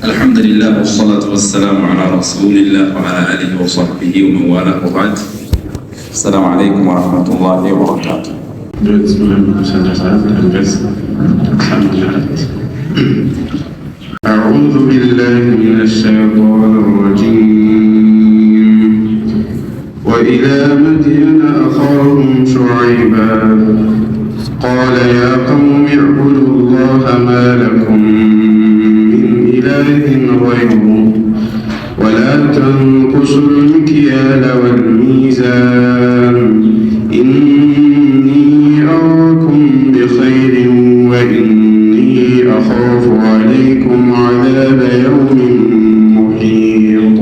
الحمد لله والصلاة والسلام على رسول الله وعلى آله وصحبه ومن والاه وبعد. السلام عليكم ورحمة الله وبركاته. أعوذ بالله من الشيطان الرجيم. وإلى مدين أخاهم شعيبا قال يا قوم اعبدوا الله ما لكم من إله غيره ولا تنقصوا المكيال والميزان إني أراكم بخير وإني أخاف عليكم عذاب يوم محيط.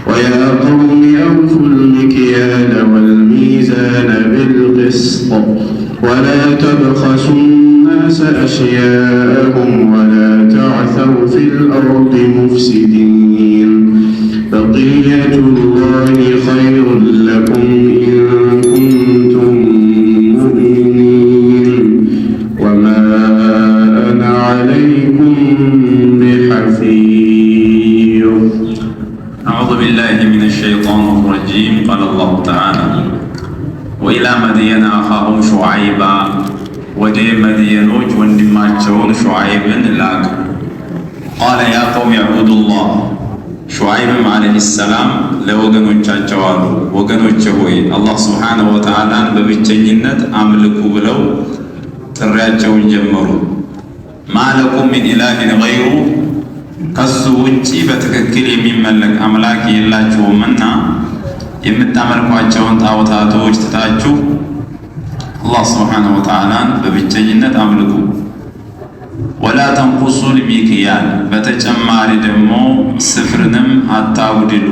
ويا قوم أوفوا المكيال والميزان بالقسط ولا تبخسوا الناس أشياءهم ولا تعثوا في الأرض مفسدين. بقية الله خير لكم إن كنتم مؤمنين وما أنا عليكم بحفيظ. أعوذ بالله من الشيطان الرجيم. قال الله تعالى وإلى مدين أخاهم شعيبا ወደ መድየኖች ወንድማቸውን ሹዓይብን ላከ። ቃለ ያ ቀውም ያዕቡዱላህ ሹዓይብም ዓለይሂ ሰላም ለወገኖቻቸው አሉ፣ ወገኖቼ ሆይ አላህ ሱብሓነሁ ወተዓላን በብቸኝነት አምልኩ ብለው ጥሪያቸውን ጀመሩ። ማለኩም ሚን ኢላሂን ገይሩ ከሱ ውጪ በትክክል የሚመለክ አምላክ የላችሁምና የምታመልኳቸውን ጣዖታቶች ትታችሁ አላህ ሱብሓነሁ ወተዓላን በብቸኝነት አምልኩ። ወላ ተንቁሱል ሚክያል በተጨማሪ ደግሞ ስፍርንም አታጉድሉ።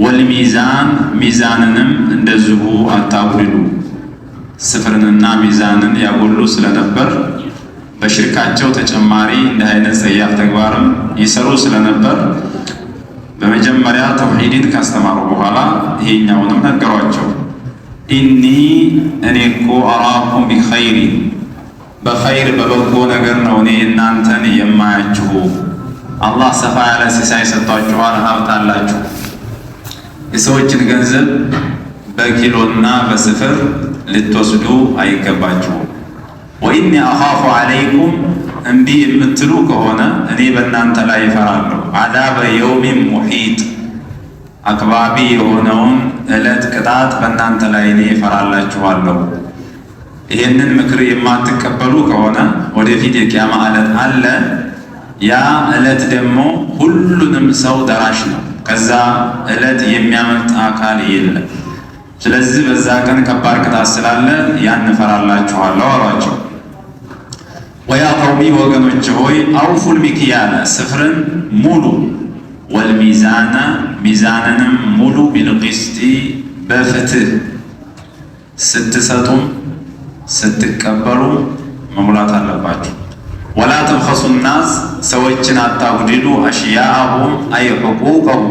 ወልሚዛን ሚዛንንም እንደዚሁ አታጉድሉ። ስፍርንና ሚዛንን ያጎሉ ስለነበር በሽርካቸው ተጨማሪ እንዲህ አይነት ጸያፍ ተግባርም ይሰሩ ስለነበር በመጀመሪያ ተውሂድን ካስተማሩ በኋላ ይሄኛውንም ነገሯቸው። ኢኒ እኔ እኮ አራኩም ቢኸይሪ በኸይር በበጎ ነገር ነው እኔ እናንተን የማያችሁ። አላህ ሰፋ ያለ ሲሳይ ሰጥቷችኋል፣ ሀብት አላችሁ። የሰዎችን ገንዘብ በኪሎና በስፍር ልትወስዱ አይገባችሁም። ወኢኒ አኻፉ ዓለይኩም እምቢ የምትሉ ከሆነ እኔ በእናንተ ላይ እፈራለሁ። ዓዛበ የውሚን ሙሒጥ አክባቢ የሆነውን ዕለት ቅጣት በእናንተ ላይ እኔ እፈራላችኋለሁ። ይሄንን ምክር የማትቀበሉ ከሆነ ወደፊት የቂያማ ዕለት አለ። ያ ዕለት ደግሞ ሁሉንም ሰው ደራሽ ነው። ከዛ ዕለት የሚያመልጥ አካል የለም። ስለዚህ በዛ ቀን ከባድ ቅጣት ስላለ ያን እፈራላችኋለሁ አሏቸው። ወያ ቀውሚ ወገኖች ሆይ አውፉል ሚክያለ ስፍርን ሙሉ፣ ወልሚዛነ ሚዛንንም ሙሉ፣ ቢልቂስጢ በፍትህ ስትሰጡም ስትቀበሉ መሙላት አለባችሁ። ወላ ተብኸሱ ናስ ሰዎችን አታጉድሉ፣ አሽያአሁም አይ ሕቁቀሁም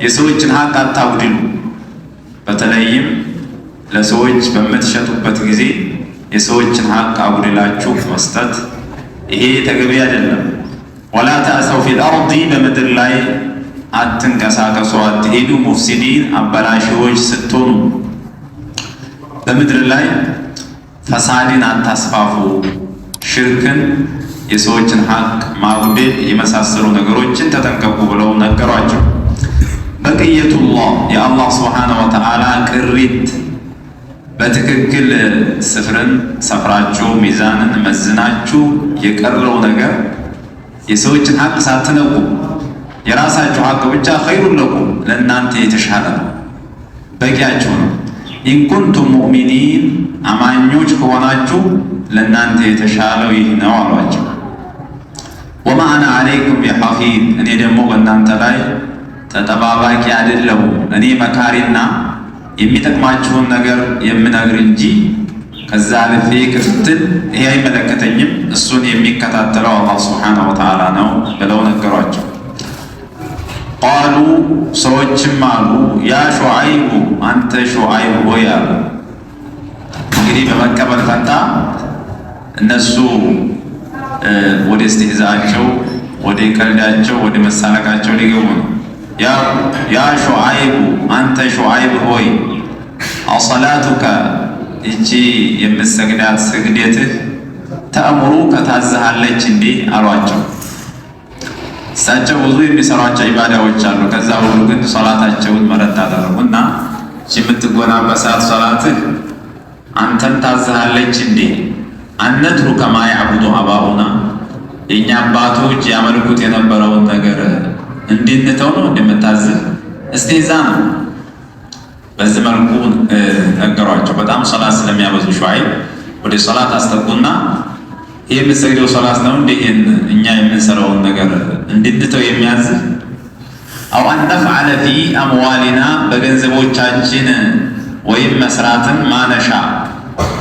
የሰዎችን ሀቅ አታጉድሉ። በተለይም ለሰዎች በምትሸጡበት ጊዜ የሰዎችን ሀቅ አጉድላችሁ መስጠት ይሄ ተገቢ አይደለም። ወላ ተእሰው ፊል አርዲ በምድር ላይ አትንቀሳቀሱ፣ አትሄዱ፣ ሙፍሲዲን አበላሽዎች ስትሆኑ በምድር ላይ ፈሳድን አታስፋፉ፣ ሽርክን፣ የሰዎችን ሀቅ ማጉደል የመሳሰሉ ነገሮችን ተጠንቀቁ ብለው ነገሯቸው። በቅየቱላህ የአላህ ሱብሓነሁ ወተዓላ ቅሪት በትክክል ስፍርን ሰፍራችሁ ሚዛንን መዝናችሁ የቀረው ነገር የሰዎችን ሀቅ ሳትነቁ የራሳችሁ ሀቅ ብቻ ኸይሩን ለኩም ለእናንተ የተሻለ ነው፣ በቂያችሁ ነው። ኢንኩንቱም ሙእሚኒን አማኞች ከሆናችሁ ለእናንተ የተሻለው ይህ ነው አሏቸው። ወማ አና ዓለይኩም ቢሐፊዝ እኔ ደግሞ በእናንተ ላይ ተጠባባቂ አይደለሁም። እኔ መካሪና የሚጠቅማችሁን ነገር የምነግር እንጂ ከዛ አልፌ ክትትል ይሄ አይመለከተኝም፣ እሱን የሚከታተለው አላህ ሱብሓነሁ ወተዓላ ነው ብለው ነገሯቸው። ቃሉ ሰዎችም አሉ ያ ሹዓይቡ አንተ ሹዓይብ ሆይ አሉ። እንግዲህ በመቀበል ፈንታ እነሱ ወደ እስትህዛቸው ወደ ቀልዳቸው ወደ መሳለቃቸው ሊገቡ ነው። ያ ሹዓይብ አንተ ሹዓይብ ሆይ አሰላቱከ እቺ የምትሰግዳት ስግደትህ ተእምሩከ ታዝሃለች እንዴ አሏቸው። እሳቸው ብዙ የሚሰሯቸው ኢባዳዎች አሉ። ከዛ ሁሉ ግን ሶላታቸውን መረጥ አደረጉና እቺ የምትጎናበሳት ሶላትህ አንተን ታዝሃለች እንዴ? አነትሩከ ማ ያዕቡዱ አባኡና የእኛ አባቶች ያመልኩት የነበረውን ነገር እንድንተው ነው እንደምታዝህ? እስቲዛ ነው። በዚህ መልኩ ነገሯቸው። በጣም ሶላት ስለሚያበዙ ሹዓይብ ወደ ሶላት አስጠጉና ይህ የምትሰግደው ሶላት ነው እንዴ እኛ የምንሰራውን ነገር እንድንተው የሚያዝህ? አው አን ነፍዐለ ፊ አምዋሊና በገንዘቦቻችን ወይም መስራትን ማነሻ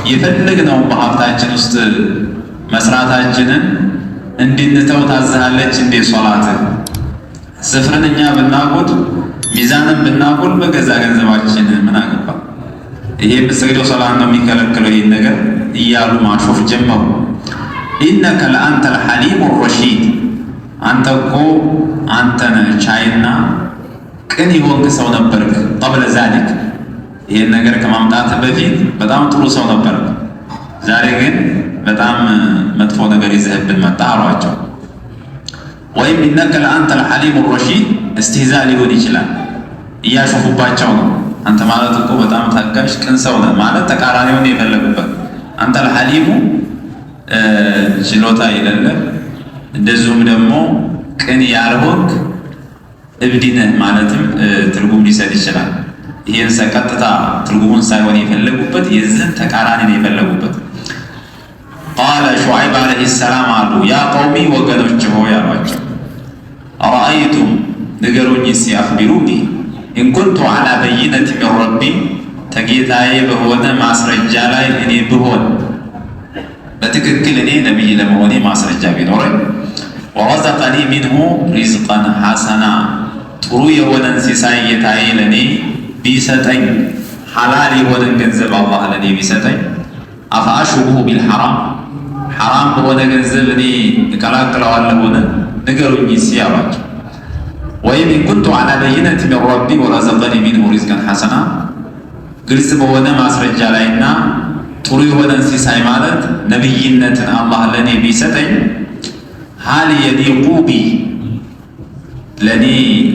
የፈለግነው በሀብታችን ውስጥ መስራታችንን እንድንተው ታዝሃለች እንዴ ሶላት? ስፍርን እኛ ብናጎድ ሚዛንን ብናጎል በገዛ ገንዘባችን ምን አገባ? ይሄ የምትሰግደው ሶላት ነው የሚከለክለው ይህን ነገር እያሉ ማሾፍ ጀመሩ። ኢነከ ለአንተ ልሐሊሙ ረሺድ አንተ እኮ አንተን ቻይና ቅን የሆንክ ሰው ነበርክ። ቀብለ ዛሊክ ይህን ነገር ከማምጣት በፊት በጣም ጥሩ ሰው ነበርክ። ዛሬ ግን በጣም መጥፎ ነገር ይዘህብን መጣ አሏቸው። ወይም ኢነከ ለአንተ ልሐሊሙ ረሺድ እስትህዛ ሊሆን ይችላል፣ እያሾፉባቸው ነው። አንተ ማለት እኮ በጣም ታጋሽ ቅን ሰው ነህ ማለት ተቃራኒውን የፈለጉበት። አንተ ልሐሊሙ ችሎታ የሌለ እንደዚሁም ደግሞ ቅን ያልሆንክ እብድ ነህ ማለትም ትርጉም ሊሰጥ ይችላል። ይህን ቀጥታ ትርጉሙን ሳይሆን የፈለጉበት የዝህን ተቃራኒ ነው የፈለጉበት። ቃለ ሹዓይብ ዓለይሂ ሰላም አሉ ያ ቀውሚ ወገኖች ሆይ አሏቸው፣ አረአይቱም ንገሩኝ እስኪ አኽቢሩኒ ኢን ኩንቱ ዐላ በይነት ሚን ረቢ ተጌታዬ በሆነ ማስረጃ ላይ እኔ ብሆን በትክክል እኔ ነቢይ ለመሆኔ ማስረጃ ቢኖረኝ ወረዘቀኒ ሚንሁ ሪዝቀን ሐሰና ጥሩ የሆነን ሲሳይ ጌታዬ ለእኔ ቢሰጠኝ ሐላል የሆነን ገንዘብ አላህ ለእኔ ቢሰጠኝ አፈአሹቡሁ ቢልሐራም ሐራም በሆነ ገንዘብ እኔ እቀላቅለዋለሁን? ንገሩኝ እስኪ አሏቸው። ወይም ኢን ኩንቱ ዐላ በይነት ሚን ረቢ ወረዘቀኒ ሚንሁ ሪዝቀን ሐሰና ግልጽ በሆነ ማስረጃ ላይና ጥሩ የሆነን ሲሳይ ማለት ነቢይነትን አላህ ለእኔ ቢሰጠኝ ሀል የሊቁ ቢ ለእኔ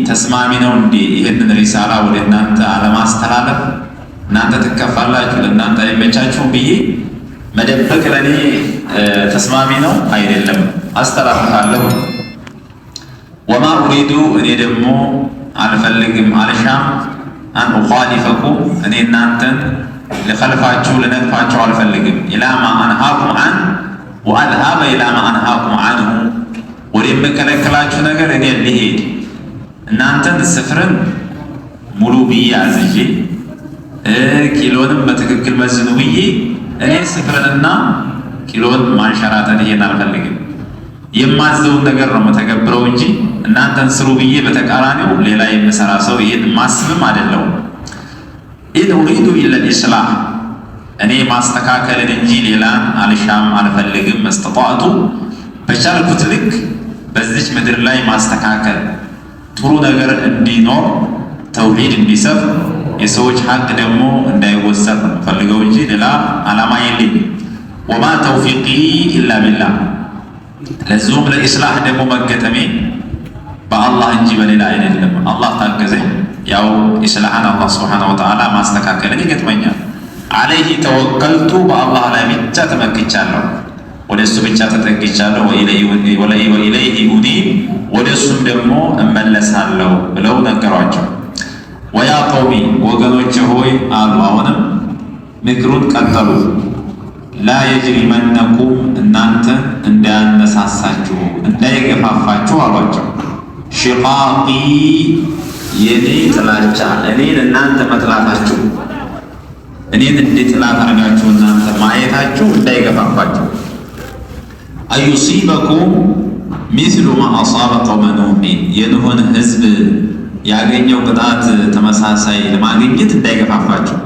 ተስማሚ ነው እንዴ ይህንን ሪሳላ ወደ እናንተ አለማስተላለፍ? እናንተ ትከፋላችሁ፣ ለእናንተ አይመቻችሁም ብዬ መደበቅ ለእኔ ተስማሚ ነው አይደለም፣ አስተላልፋለሁ። ወማ ኡሪዱ እኔ ደግሞ አልፈልግም አልሻም አን ኡኻሊፈኩም እኔ እናንተን ልኸልፋችሁ ልነቅፋችሁ አልፈልግም። ኢላማ አንሃኩም አን ወአልሃበ ኢላማ አንሃኩም አንሁ ወደ የምከለክላችሁ ነገር እኔ ልሄድ እናንተን ስፍርን ሙሉ ብዬ አዝዤ ኪሎንም በትክክል መዝኑ ብዬ እኔ ስፍርንና ኪሎን ማንሸራተን ይሄን አልፈልግም። የማዘውን ነገር ነው መተገብረው እንጂ እናንተን ስሩ ብዬ በተቃራኒው ሌላ የምሰራ ሰው ይሄን ማስብም አይደለሁም። ኢን ኡሪዱ ኢላ ልኢስላህ እኔ ማስተካከልን እንጂ ሌላን አልሻም አልፈልግም። መስተጣዕቱ በቻልኩት ልክ በዚች ምድር ላይ ማስተካከል ጥሩ ነገር እንዲኖር ተውሂድ እንዲሰፍ የሰዎች ሀቅ ደግሞ እንዳይወሰድ ነው ፈልገው እንጂ ሌላ ዓላማ የለኝም። ወማ ተውፊቂ ኢላ ቢላህ ለዚሁም ለኢስላህ ደግሞ መገጠሜ በአላህ እንጂ በሌላ አይደለም። አላህ ታገዘኝ ያው ኢስላህን አላህ ስብሓነሁ ወተዓላ ማስተካከልን ይገጥመኛል። አለይህ ተወከልቱ በአላህ ላይ ብቻ ተመክቻለሁ፣ ወደ እሱ ብቻ ተጠግቻለሁ። ወኢለይህ ኡኒብ ወደ እሱም ደግሞ እመለሳለሁ ብለው ነገሯቸው። ወያ ቀውሚ ወገኖች ሆይ አሉ አሁንም ምክሩን ቀጠሉ። ላ የጅሪመነኩም እናንተን እንዳያነሳሳችሁ እንዳይገፋፋችሁ አሏቸው። ሽቃቂ የኔ ጥላቻ እኔን እናንተ መጥላታችሁ እኔን እንደ ጥላት አድርጋችሁ እናንተ ማየታችሁ እንዳይገፋፋችሁ። አዩሲበኩም ሚስሉ ማ አሳበ ቀውመ ኑሕን የኑሕን ሕዝብ ያገኘው ቅጣት ተመሳሳይ ለማግኘት እንዳይገፋፋችሁ።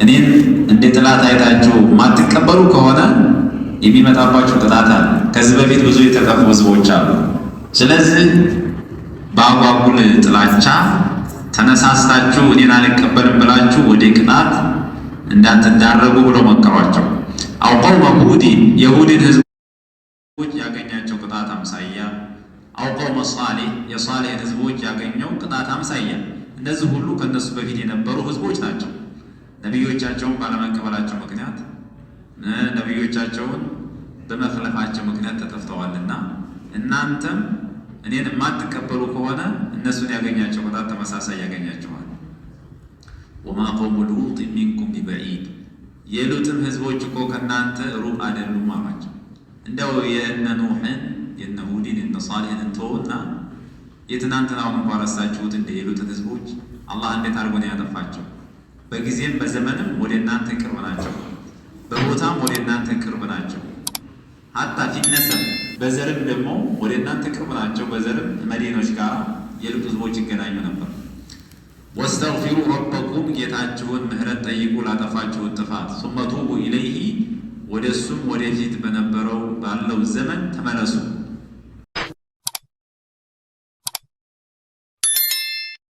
እኔን እንደ ጥላት አይታችሁ ማትቀበሉ ከሆነ የሚመጣባችሁ ቅጣት አለ። ከዚህ በፊት ብዙ የተጠፉ ሕዝቦች አሉ። ስለዚህ በአጓጉል ጥላቻ ተነሳስታችሁ እኔን አልቀበልም ብላችሁ ወደ ቅጣት እንዳትዳረጉ ብሎ መከሯቸው። አው ቀውመ ሁድን የሁድን ህዝቦች ያገኛቸው ቅጣት አምሳያ፣ አው ቀውመ ሷሊህ የሷሊህን ህዝቦች ያገኘው ቅጣት አምሳያ። እነዚህ ሁሉ ከነሱ በፊት የነበሩ ህዝቦች ናቸው። ነቢዮቻቸውን ባለመቀበላቸው ምክንያት ነቢዮቻቸውን በመክለፋቸው ምክንያት ተጠፍተዋልና እናንተም እኔን የማትቀበሉ ከሆነ እነሱን ያገኛቸው ቅጣት ተመሳሳይ ያገኛቸዋል። ወማ ቀውሙ ሉጥ ሚንኩም ቢበዒድ የሉጥም ህዝቦች እኮ ከእናንተ ሩቅ አይደሉም አሏቸው። እንደው የእነ ኑሕን የእነ ሁድን የእነ ሷሊህን እንተውና የትናንትናውን እንኳ ረሳችሁት እንደ የሉጥን ህዝቦች አላህ እንዴት አድርጎ ነው ያጠፋቸው? በጊዜም በዘመንም ወደ እናንተ ቅርብ ናቸው፣ በቦታም ወደ እናንተ ቅርብ ናቸው። ሀታ ፊትነሰብ በዘርም ደግሞ ወደ እናንተ ቅርብ ናቸው። በዘርም መዲኖች ጋር የሉጥ ህዝቦች ይገናኙ ነበር። ወስተግፊሩ ረበኩም ጌታችሁን ምህረት ጠይቁ ላጠፋችሁት ጥፋት። ሱመ ቱቡ ኢለይሂ ወደ እሱም ወደፊት በነበረው ባለው ዘመን ተመለሱ።